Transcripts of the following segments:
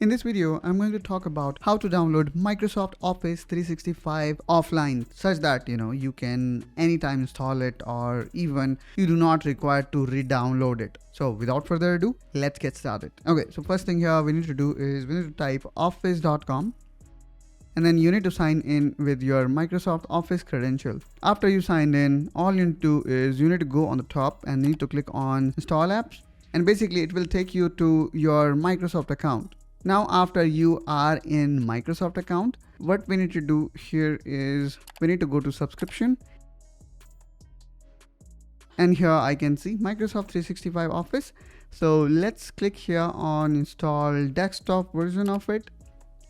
In this video, I'm going to talk about how to download Microsoft Office 365 offline such that you can anytime install it, or even you do not require to re-download it. So without further ado, let's get started. Okay, so first thing here we need to do is we need to type office.com. And then you need to sign in with your Microsoft Office credential. After you signed in, all you need to do is you need to go on the top and you need to click on install apps. And basically it will take you to your Microsoft account. Now, after you are in Microsoft account, what we need to do here is we need to go to subscription. And here I can see Microsoft 365 Office. So let's click here on install desktop version of it.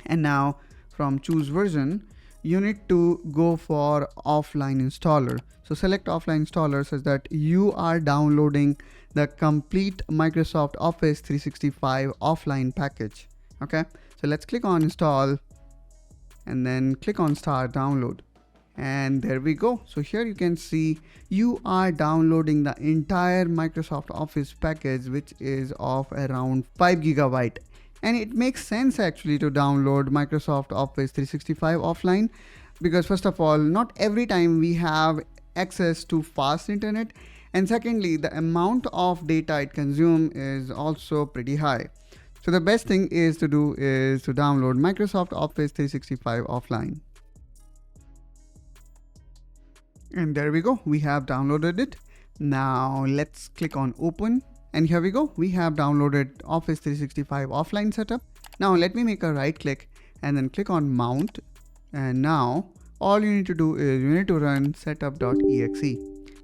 And now from choose version, you need to go for offline installer. So select offline installer such that you are downloading the complete Microsoft Office 365 offline package. Okay, so let's click on install and then click on start download. And there we go. So here you can see you are downloading the entire Microsoft Office package, which is of around 5 GB. And it makes sense actually to download Microsoft Office 365 offline, because first of all, not every time we have access to fast internet, and secondly, the amount of data it consumes is also pretty high. So the best thing is to do is to download Microsoft Office 365 offline. And there we go, we have downloaded it. Now let's click on open. And here we go, we have downloaded Office 365 offline setup. Now let me make a right click and then click on mount. And now all you need to do is you need to run setup.exe.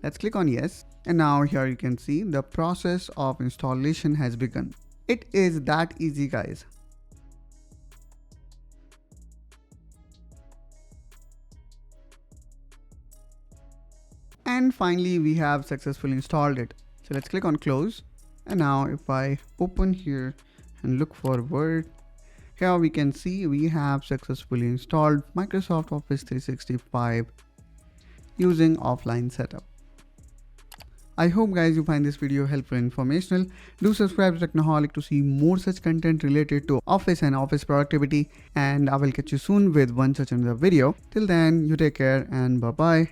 Let's click on yes. And now here you can see the process of installation has begun. It is that easy, guys. And finally, we have successfully installed it. So let's click on close. And now if I open here and look for Word, here we can see we have successfully installed Microsoft Office 365 using offline setup. I hope guys you find this video helpful and informational. Do subscribe to Technoholic to see more such content related to Office and Office productivity. And I will catch you soon with one such another video. Till then, you take care and bye bye.